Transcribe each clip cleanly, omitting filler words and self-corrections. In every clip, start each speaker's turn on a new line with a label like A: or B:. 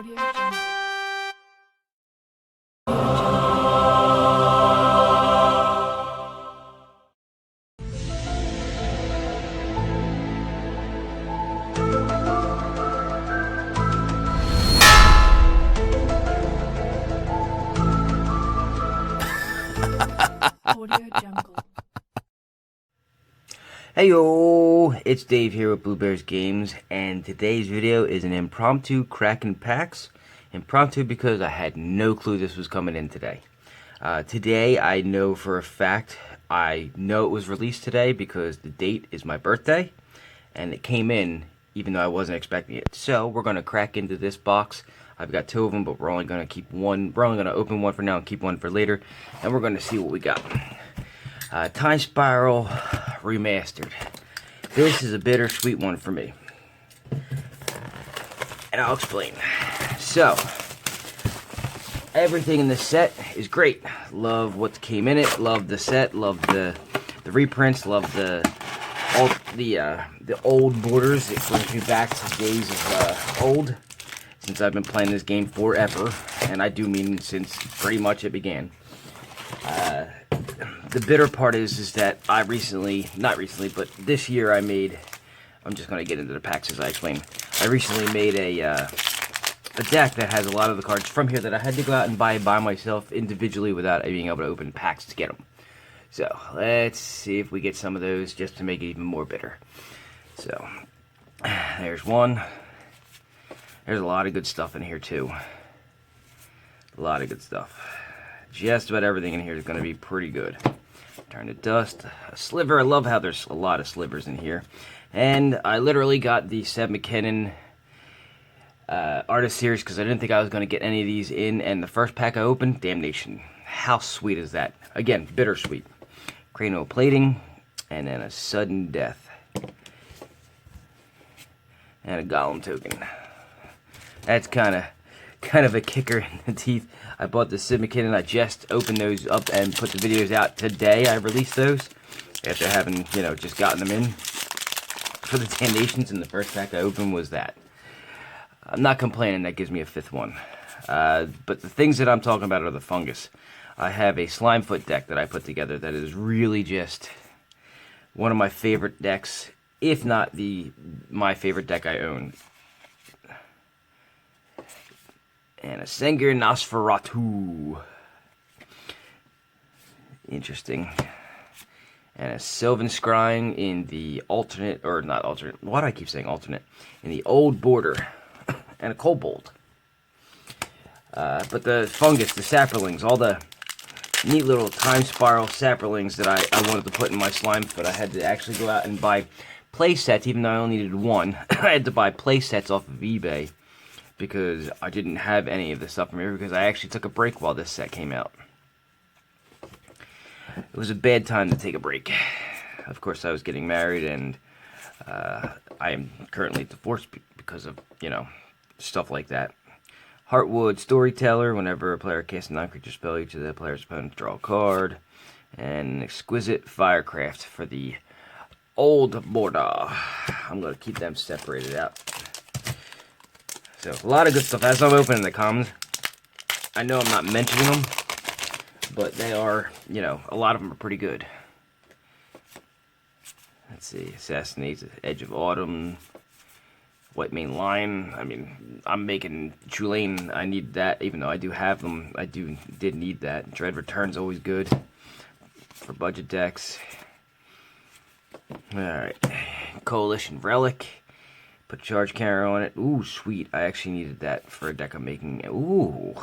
A: Audio Jungle. Audio Jungle.
B: Heyo, it's Dave here with Blueberries Games, and today's video is an impromptu Crackin Packs. Impromptu because I had no clue this was coming in today. Today, I know for a fact, I know it was released today because the date is my birthday, and it came in even though I wasn't expecting it. So, we're going to crack into this box. I've got two of them, but we're only going to keep one. We're only going to open one for now and keep one for later, and we're going to see what we got. Time Spiral Remastered. This is a bittersweet one for me, and I'll explain. So, everything in this set is great. Love what came in it. Love the set. Love the reprints. Love the old borders. It brings me back to days of old, since I've been playing this game forever, and I do mean since pretty much it began. The bitter part is that I not recently, but this year I'm just going to get into the packs as I explain. I recently made a deck that has a lot of the cards from here that I had to go out and buy by myself individually without being able to open packs to get them. So, let's see if we get some of those just to make it even more bitter. So, there's one. There's a lot of good stuff in here too. A lot of good stuff. Just about everything in here is going to be pretty good. Turn to dust. A sliver. I love how there's a lot of slivers in here. And I literally got the Seb McKinnon Artist Series because I didn't think I was going to get any of these in. And the first pack I opened, Damnation. How sweet is that? Again, bittersweet. Cranial plating. And then a sudden death. And a Golem token. That's kind of a kicker in the teeth. I bought the Seb McKinnon. I just opened those up and put the videos out today. I released those after having, just gotten them in. For the Damnations, and the first pack I opened was that. I'm not complaining. That gives me a fifth one. But the things that I'm talking about are the fungus. I have a Slimefoot deck that I put together that is really just one of my favorite decks, if not my favorite deck I own. And a Sengir Nosferatu. Interesting. And a Sylvan Scrying in the alternate, or not alternate, why do I keep saying alternate? In the old border. And a Kobold. But the fungus, the saplings, all the neat little Time Spiral saplings that I wanted to put in my slime foot. I had to actually go out and buy play sets, even though I only needed one. I had to buy play sets off of eBay, because I didn't have any of this stuff from here, because I actually took a break while this set came out. It was a bad time to take a break. Of course, I was getting married, and I am currently divorced because of, stuff like that. Heartwood Storyteller. Whenever a player casts a non-creature spell, each of the player's opponents draw a card. And Exquisite Firecraft for the old border. I'm going to keep them separated out. So, a lot of good stuff. As I'm opening the commons, I know I'm not mentioning them, but they are, a lot of them are pretty good. Let's see. Assassinates, Edge of Autumn, White Mane Lion. I mean, I'm making Tulane. I need that, even though I do have them. I did need that. Dread Return's always good for budget decks. Alright. Coalition Relic. Put Charge Carrier on it. Ooh, sweet. I actually needed that for a deck I'm making. Ooh.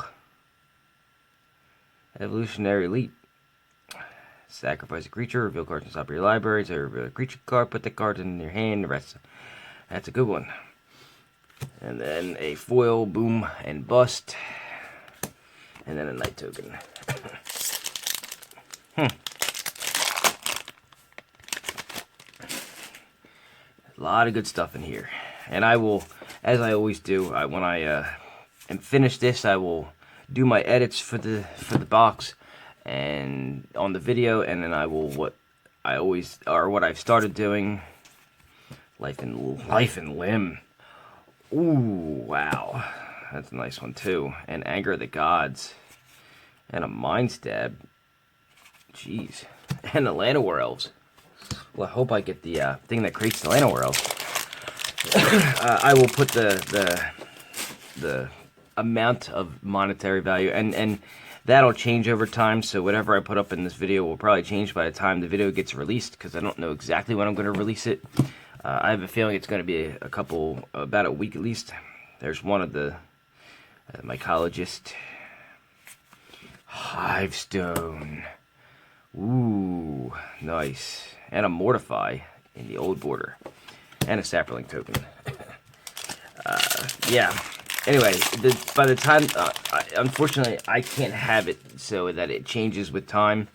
B: Evolutionary Elite. Sacrifice a creature. Reveal cards on top of your library. So reveal a creature card. Put the cards in your hand. The rest. That's a good one. And then a foil, Boom and Bust. And then a Night Token. A lot of good stuff in here. And I will, as I always do, when I am finished this, I will do my edits for the box and on the video, and then I will what I've started doing. Life and Limb. Ooh, wow. That's a nice one too. And Anger of the Gods. And a Mind Stab. Jeez. And the Llanowar Elves. Well, I hope I get the thing that creates the Llanowar Elves. I will put the amount of monetary value, and that'll change over time, so whatever I put up in this video will probably change by the time the video gets released, because I don't know exactly when I'm going to release it. I have a feeling it's going to be about a week at least. There's one of the mycologist. Hivestone. Ooh, nice. And a Mortify in the old border. And a Sapperling token. Yeah. Anyway, by the time, unfortunately, I can't have it so that it changes with time.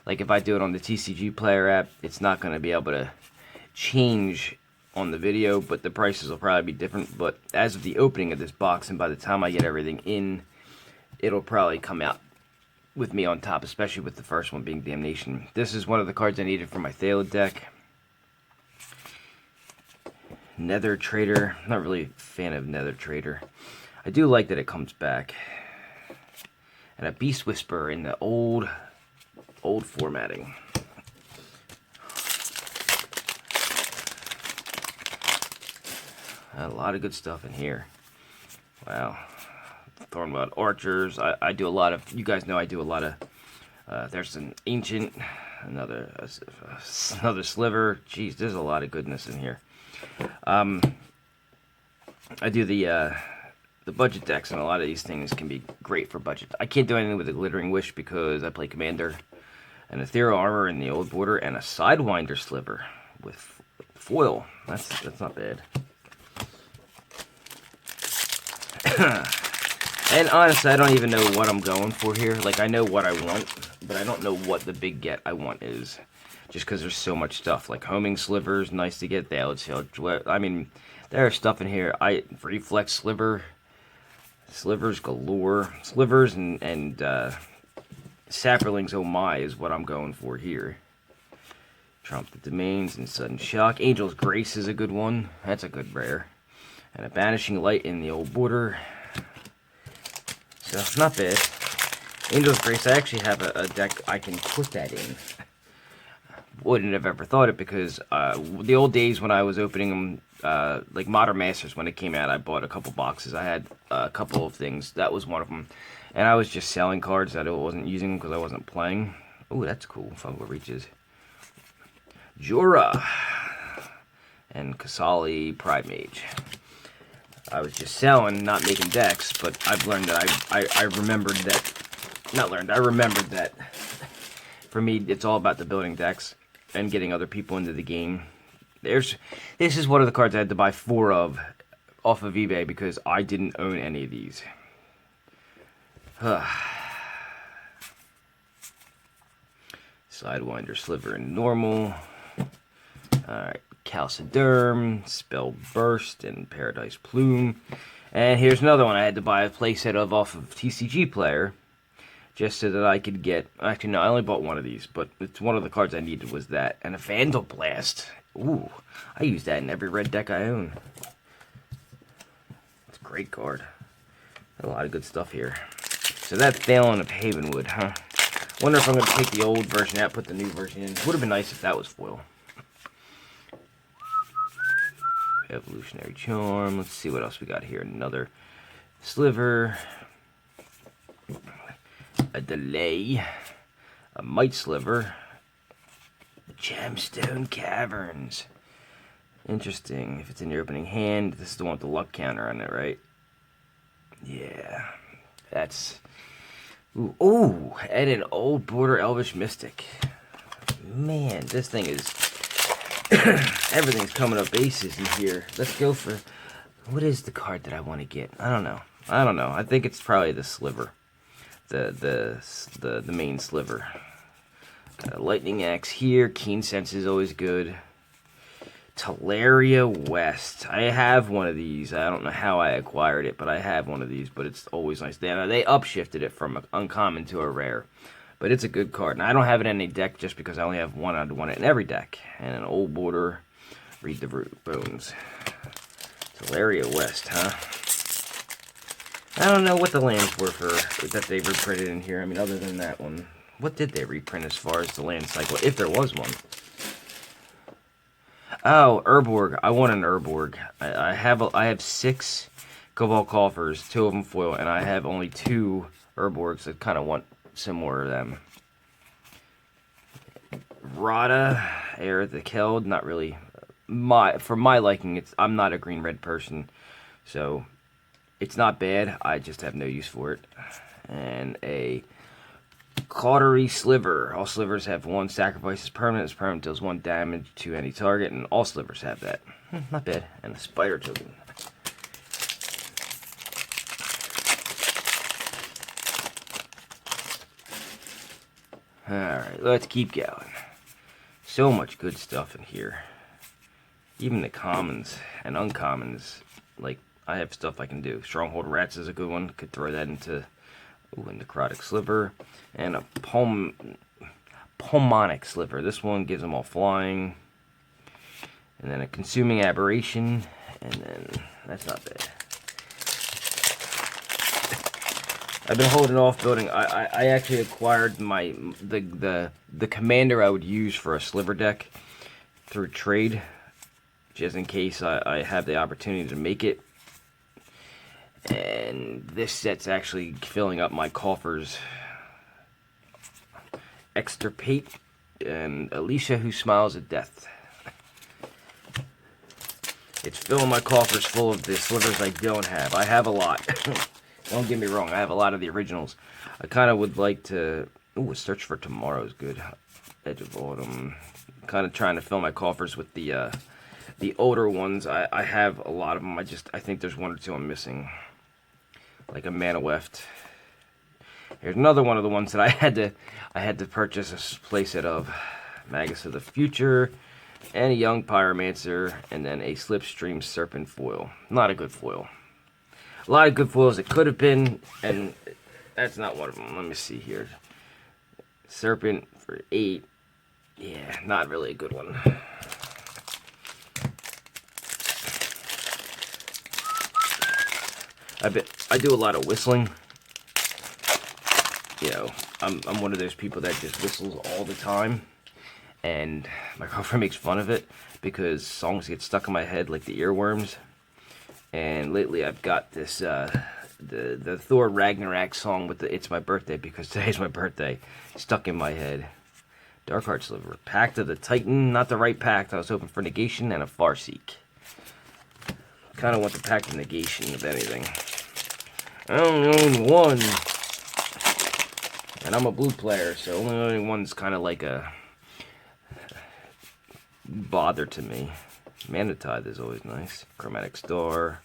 B: Like if I do it on the TCG Player app, it's not going to be able to change on the video, but the prices will probably be different. But as of the opening of this box, and by the time I get everything in, it'll probably come out with me on top, especially with the first one being Damnation. This is one of the cards I needed for my Thailid deck. Nether Trader. I'm not really a fan of Nether Trader. I do like that it comes back. And a Beast Whisperer in the old formatting. A lot of good stuff in here. Wow. Thornwood Archers. I do a lot of, you guys know I do a lot of, there's an Ancient, another Sliver. Jeez, there's a lot of goodness in here. I do the budget decks, and a lot of these things can be great for budget. I can't do anything with the Glittering Wish because I play Commander, an Ethereal Armor in the old border, and a Sidewinder Sliver with foil. That's not bad. And honestly, I don't even know what I'm going for here. Like, I know what I want, but I don't know what the big get I want is. Just because there's so much stuff. Like Homing Slivers, nice to get. I mean, there's stuff in here. Reflex Sliver. Slivers galore. Slivers and Sapperlings, oh my, is what I'm going for here. Trump the Domains and Sudden Shock. Angel's Grace is a good one. That's a good rare. And a Banishing Light in the old border. So, not bad. Angel's Grace, I actually have a deck I can put that in. Wouldn't have ever thought it, because the old days when I was opening them, like Modern Masters, when it came out, I bought a couple boxes. I had a couple of things. That was one of them. And I was just selling cards that I wasn't using because I wasn't playing. Oh, that's cool. Fungal Reaches. Jorah. And Kasali Pride Mage. I was just selling, not making decks, but I've learned that I remembered that, I remembered that for me, it's all about the building decks and getting other people into the game. This is one of the cards I had to buy 4 of off of eBay because I didn't own any of these. Sidewinder Sliver in normal. Alright. Calciderm, Spell Burst, and Paradise Plume. And here's another one I had to buy a playset of off of TCG Player, just so that I could get, actually no, I only bought one of these, but it's one of the cards I needed was that, and a Vandal Blast. Ooh, I use that in every red deck I own. It's a great card. A lot of good stuff here. So that's Thalen of Havenwood, huh? Wonder if I'm going to take the old version out, put the new version in. Would have been nice if that was foil. Evolutionary Charm. Let's see what else we got here. Another Sliver. A Delay. A Might Sliver. Gemstone Caverns. Interesting. If it's in your opening hand, this is the one with the luck counter on it, right? Yeah. That's... Ooh, ooh, and an old border Elvish Mystic. Man, this thing is... Everything's coming up aces in here. Let's go for... What is the card that I want to get? I don't know. I think it's probably the Sliver. The main Sliver. Got a Lightning Axe here. Keen Sense is always good. Teleria West. I have one of these. I don't know how I acquired it, but I have one of these. But it's always nice. They upshifted it from uncommon to a rare. But it's a good card. And I don't have it in any deck just because I only have one. I'd want it in every deck. And an old border. Read the Root Bones. Teleria West, huh? I don't know what the lands were for that they reprinted in here. I mean, other than that one. What did they reprint as far as the land cycle, if there was one? Oh, Urborg. I want an Urborg. I have 6 Cobalt Coffers, 2 of them foil, and I have only 2 Urborgs. I kind of want some more of them. Rada, Air the Keld, not really for my liking. I'm not a green-red person, so it's not bad. I just have no use for it. And a Cautery Sliver. All slivers have 1 sacrifice is permanent. This permanent deals 1 damage to any target, and all slivers have that. Not bad. And a Spider Token. Alright, let's keep going. So much good stuff in here. Even the commons and uncommons. Like, I have stuff I can do. Stronghold Rats is a good one. Could throw that into... Ooh, a Necrotic Sliver. And a Pulmonic Sliver. This one gives them all flying. And then a Consuming Aberration. And then... That's not bad. I've been holding off building. I actually acquired the commander I would use for a sliver deck through trade, just in case I have the opportunity to make it. And this set's actually filling up my coffers. Extirpate and Alicia Who Smiles at Death. It's filling my coffers full of the slivers I don't have. I have a lot. Don't get me wrong, I have a lot of the originals. I kind of would like to... Ooh, Search for Tomorrow is good. Edge of Autumn. Kind of trying to fill my coffers with the older ones. I have a lot of them. I think there's 1 or 2 I'm missing. Like a Mana Weft. Here's another one of the ones that I had to purchase a playset of. Magus of the Future. And a Young Pyromancer. And then a Slipstream Serpent foil. Not a good foil. A lot of good foils it could have been, and that's not one of them. Let me see here. Serpent for 8. Yeah, not really a good one. I do a lot of whistling. You know, I'm one of those people that just whistles all the time, and my girlfriend makes fun of it because songs get stuck in my head like the earworms. And lately I've got this, the Thor Ragnarok song with the It's My Birthday, because today's my birthday, stuck in my head. Darkheart Sliver. Pact of the Titan, not the right pact. I was hoping for Negation and a Farseek. Kind of want the Pact of Negation, if anything. I only own 1. And I'm a blue player, so only owning 1's kind of like a bother to me. Mana Tithe is always nice. Chromatic Star.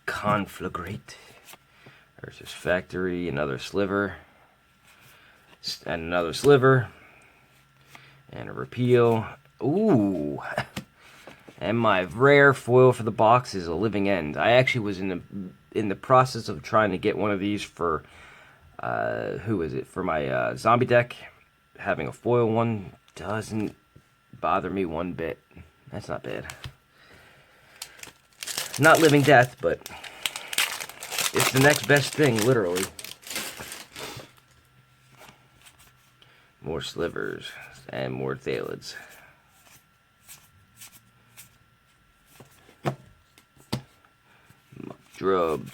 B: Conflagrate. Versus Factory. Another Sliver. And another Sliver. And a Repeal. Ooh. And my rare foil for the box is a Living End. I actually was in the process of trying to get one of these for... who is it? For my zombie deck. Having a foil one doesn't bother me 1 bit. That's not bad. Not Living Death, but it's the next best thing, literally. More slivers and more Thalids. Drub,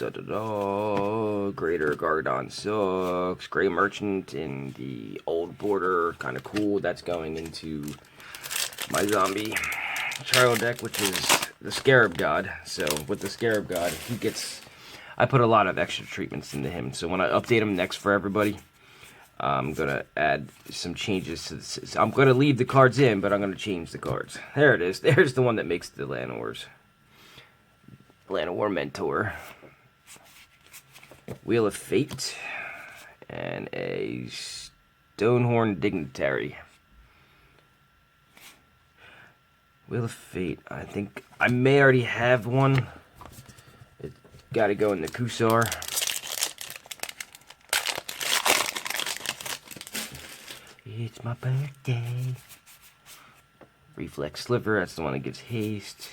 B: Greater Gargadon sucks. Grey Merchant in the old border, kind of cool. That's going into my zombie trial deck, which is the Scarab God. So with the Scarab God, I put a lot of extra treatments into him. So when I update him next for everybody, I'm gonna add some changes to this. I'm gonna leave the cards in, but I'm gonna change the cards. There it is. There's the one that makes the Llanowars. Llanowar Mentor. Wheel of Fate. And a Stonehorn Dignitary. Wheel of Fate. I think I may already have one. It gotta go in the Kusar. It's my birthday. Reflex Sliver, that's the one that gives haste.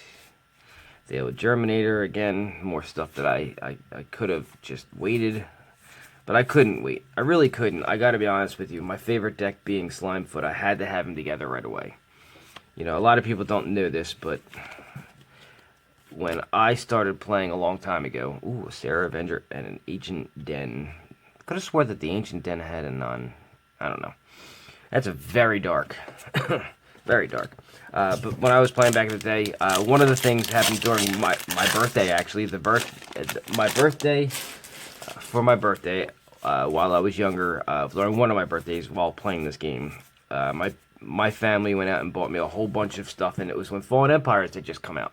B: Thale Germinator, again, more stuff that I could have just waited. But I couldn't wait. I really couldn't. I gotta be honest with you. My favorite deck being Slimefoot, I had to have him together right away. You know, a lot of people don't know this, but when I started playing a long time ago, ooh, a Sarah Avenger and an Ancient Den. Could have swore that the Ancient Den had a non. I don't know. That's a very dark. Very dark. But when I was playing back in the day, one of the things happened during my birthday, actually. My birthday, for my birthday, while I was younger, during one of my birthdays while playing this game, my family went out and bought me a whole bunch of stuff, and it was when Fallen Empires had just come out.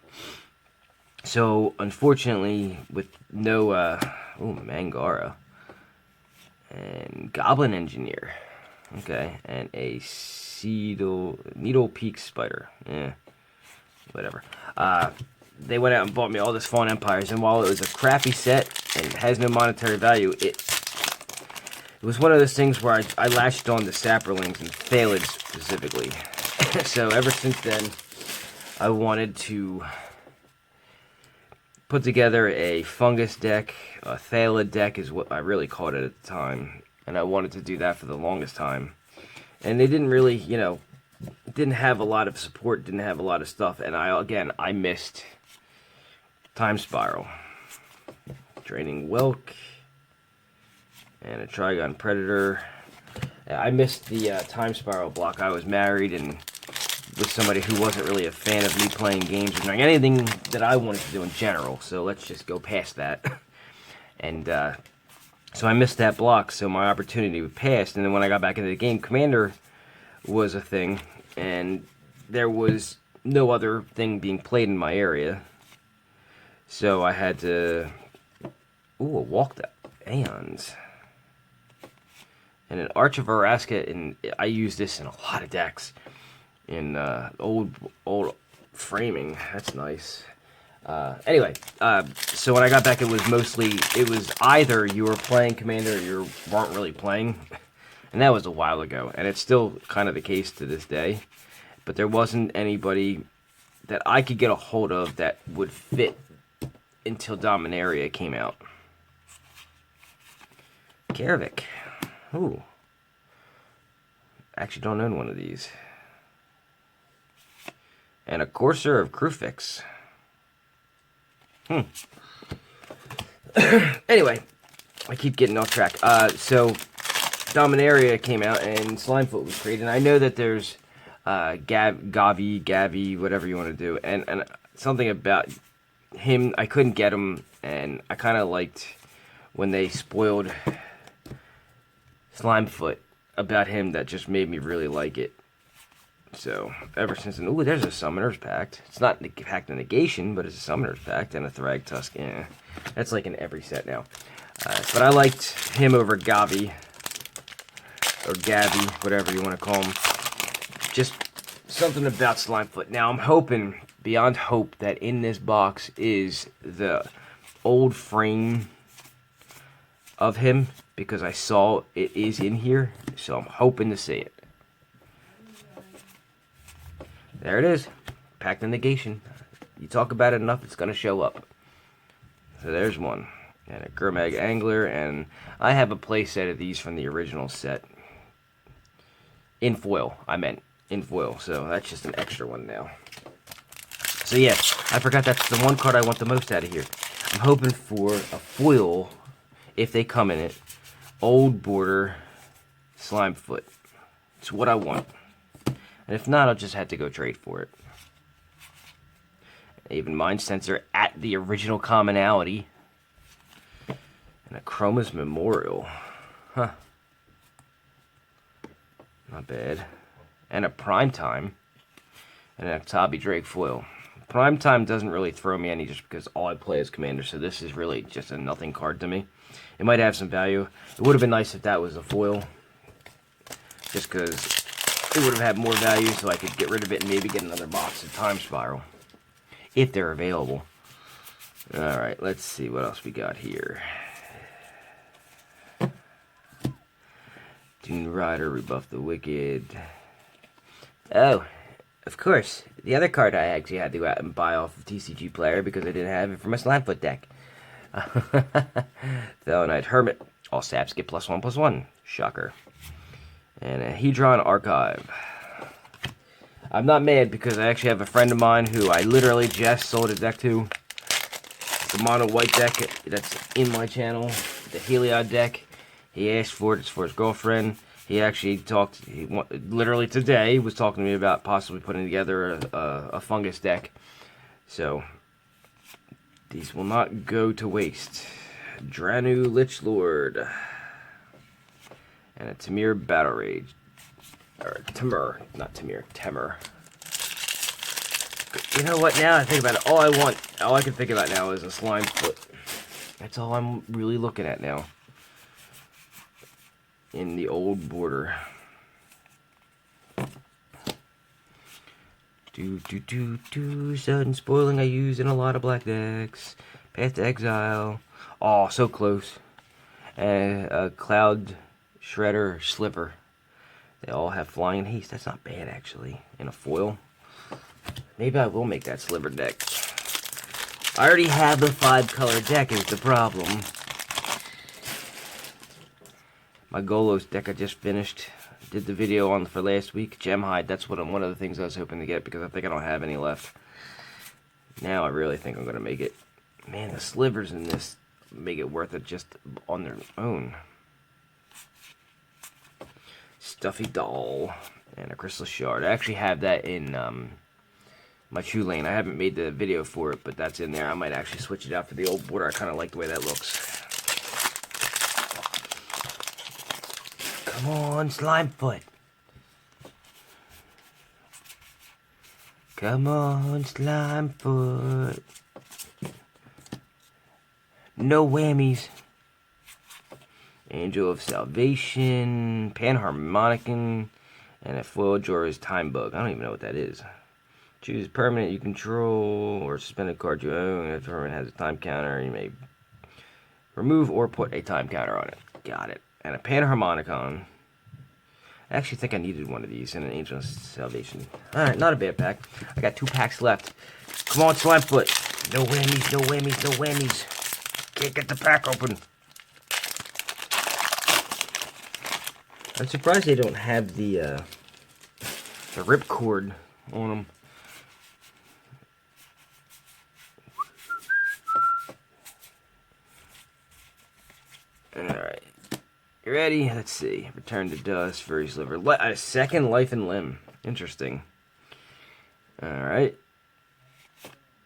B: So, unfortunately, with no, Mangara, and Goblin Engineer, okay, and a Needle Peak Spider, whatever, they went out and bought me all this Fallen Empires, and while it was a crappy set and has no monetary value, it was one of those things where I latched on to Saprolings and Thalids specifically. So ever since then, I wanted to put together a fungus deck. A Thalid deck is what I really called it at the time, and I wanted to do that for the longest time. And they didn't really, didn't have a lot of support, didn't have a lot of stuff, and I missed Time Spiral. Draining Welk, and a Trigon Predator. I missed the Time Spiral block. I was married and with somebody who wasn't really a fan of me playing games or doing anything that I wanted to do in general, so let's just go past that. And so I missed that block, so my opportunity passed, and then when I got back into the game, Commander was a thing, and there was no other thing being played in my area, so I had to... Ooh, a Walked Aeons. And an Arch of Araska, and I use this in a lot of decks. In old framing. That's nice. Anyway, so when I got back, it was either you were playing Commander or you weren't really playing. And that was a while ago. And it's still kind of the case to this day. But there wasn't anybody that I could get a hold of that would fit until Dominaria came out. Karavik. Ooh. Actually don't own one of these. And a Courser of Crufix. Anyway, I keep getting off track. So, Dominaria came out and Slimefoot was created. And I know that there's Gavi, whatever you want to do. And something about him, I couldn't get him. And I kind of liked when they spoiled Slimefoot about him. That just made me really like it. So, ever since then, ooh, there's a Summoner's Pact. It's not a Pact of Negation, but it's a Summoner's Pact and a Thragtusk. Yeah, that's like in every set now. But I liked him over Gavi, or Gavi, whatever you want to call him. Just something about Slimefoot. Now, I'm hoping, beyond hope, that in this box is the old frame of him, because I saw it is in here, so I'm hoping to see it. There it is. Pact of Negation. You talk about it enough, it's going to show up. So there's one. And a Gurmag Angler, and I have a playset of these from the original set. In foil, I meant. In foil, so that's just an extra one now. So yeah, I forgot that's the one card I want the most out of here. I'm hoping for a foil, if they come in it, Old Border Slimefoot. It's what I want. And if not, I'll just have to go trade for it. Even Mind Sensor at the original commonality. And a Chroma's Memorial. Huh. Not bad. And a Primetime. And an Octabi Drake foil. Primetime doesn't really throw me any just because all I play is Commander, so this is really just a nothing card to me. It might have some value. It would have been nice if that was a foil. Just because it would have had more value, so I could get rid of it and maybe get another box of Time Spiral. If they're available. Alright, let's see what else we got here. Dune Rider, Rebuff the Wicked. Oh, of course, the other card I actually had to go out and buy off of TCG Player because I didn't have it for my Slimefoot deck. Fellow Knight Hermit. All saps get +1/+1. Shocker. And a Hedron Archive. I'm not mad because I actually have a friend of mine who I literally just sold a deck to. The mono white deck that's in my channel. The Heliod deck. He asked for it. It's for his girlfriend. He actually talked, literally today, was talking to me about possibly putting together a fungus deck. So, these will not go to waste. Dranu Lichlord. And a Temur Battle Rage. Or Temur, not Temur, Temur. You know what, now I think about it, all I can think about now is a Slimefoot. That's all I'm really looking at now. In the old border. Sudden spoiling I use in a lot of black decks. Path to Exile. Oh, so close. And a Cloud Shredder Slipper. They all have Flying Haste. That's not bad, actually. In a foil. Maybe I will make that Sliver deck. I already have the 5-color deck is the problem. My Golos deck I just finished. Did the video on for last week. Gemhide, that's one of the things I was hoping to get because I think I don't have any left. Now I really think I'm going to make it. Man, the slivers in this make it worth it just on their own. Stuffy Doll and a Crystal Shard. I actually have that in my True Lane. I haven't made the video for it, but that's in there. I might actually switch it out for the old border. I kind of like the way that looks. Come on, Slimefoot. Come on, Slimefoot. No whammies. Angel of Salvation, Panharmonicon, and a foil Jorah's Time Bug. I don't even know what that is. Choose permanent you control or suspend a card you own. If permanent has a time counter, you may remove or put a time counter on it. Got it. And a Panharmonicon. I actually think I needed one of these and an Angel of Salvation. Alright, not a bad pack. I got 2 packs left. Come on, Slimefoot. No whammies, no whammies, no whammies. Can't get the pack open. I'm surprised they don't have the ripcord on them. Alright. You ready? Let's see. Return to Dust, Furry Sliver. A second Life and Limb. Interesting. Alright.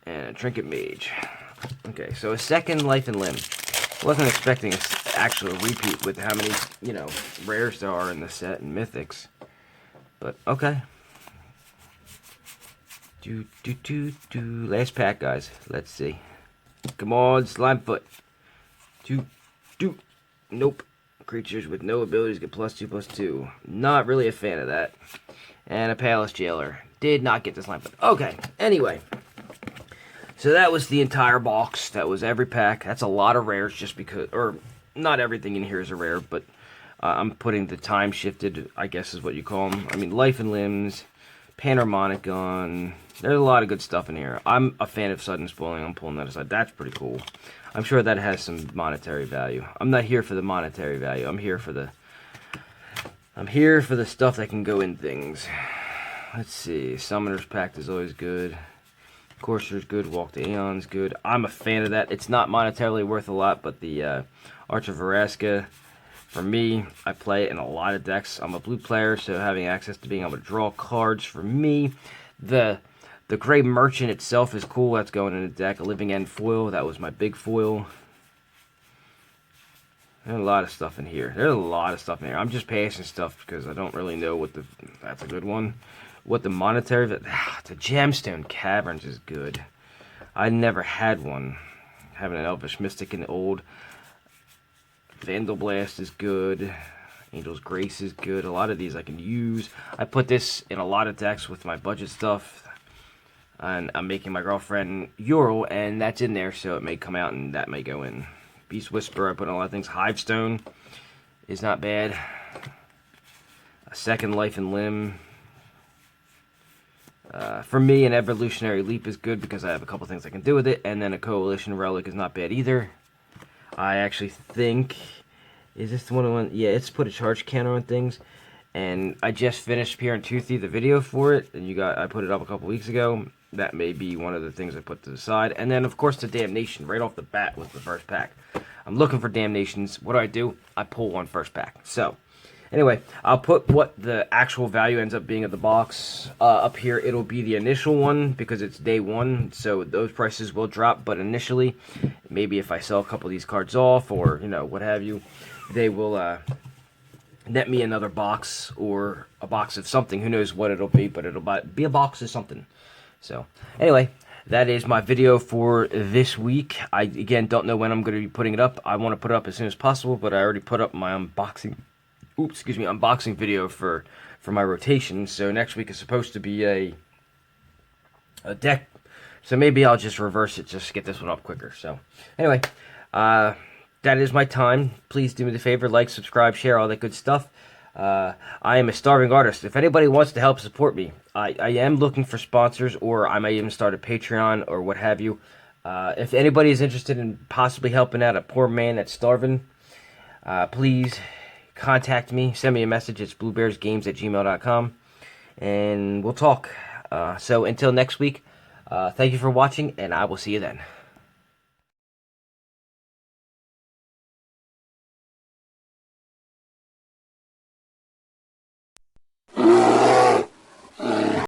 B: And a Trinket Mage. Okay, so a second Life and Limb. Wasn't expecting an actual repeat with how many, rares there are in the set and mythics. But, okay. Last pack, guys. Let's see. Come on, Slimefoot. Nope. Creatures with no abilities get +2/+2. Not really a fan of that. And a Palace Jailer. Did not get this Slimefoot. Okay, anyway. So that was the entire box. That was every pack. That's a lot of rares just because, or not everything in here is a rare, but I'm putting the time shifted, I guess is what you call them. I mean, Life and Limbs, Panharmonicon. There's a lot of good stuff in here. I'm a fan of sudden spoiling. I'm pulling that aside. That's pretty cool. I'm sure that has some monetary value. I'm not here for the monetary value. I'm here for the stuff that can go in things. Let's see. Summoner's Pact is always good. Courser's good. Walk to Aeon's good. I'm a fan of that. It's not monetarily worth a lot, but the Arch of Veraska, for me, I play it in a lot of decks. I'm a blue player, so having access to being able to draw cards for me. The Gray Merchant itself is cool. That's going in the deck. A Living End foil. That was my big foil. There's a lot of stuff in here. I'm just passing stuff because I don't really know what that's a good one. What the monetary... The Gemstone Caverns is good. I never had one. Having an Elvish Mystic in the old. Vandal Blast is good. Angel's Grace is good. A lot of these I can use. I put this in a lot of decks with my budget stuff. And I'm making my girlfriend Ural, and that's in there, so it may come out and that may go in. Beast Whisperer, I put in a lot of things. Hivestone is not bad. A second Life and Limb. For me, an Evolutionary Leap is good because I have a couple things I can do with it, and then a Coalition Relic is not bad either. I actually think, is this the one? Yeah, it's put a charge counter on things, and I just finished Pure and Toothy, the video for it, and I put it up a couple weeks ago. That may be one of the things I put to the side, and then of course the Damnation right off the bat was the first pack. I'm looking for Damnations. What do? I pull one first pack. So, anyway, I'll put what the actual value ends up being of the box up here. It'll be the initial one because it's day one, so those prices will drop. But initially, maybe if I sell a couple of these cards off or, you know, what have you, they will net me another box or a box of something. Who knows what it'll be, but it'll be a box of something. So, anyway, that is my video for this week. I, again, don't know when I'm going to be putting it up. I want to put it up as soon as possible, but I already put up my unboxing video for my rotation. So next week is supposed to be a deck. So maybe I'll just reverse it just to get this one up quicker. So, anyway, that is my time. Please do me the favor, like, subscribe, share, all that good stuff. I am a starving artist. If anybody wants to help support me, I am looking for sponsors, or I might even start a Patreon or what have you. If anybody is interested in possibly helping out a poor man that's starving, please contact me. Send me a message. It's bluebearsgames@gmail.com, and we'll talk. So until next week, thank you for watching, and I will see you then.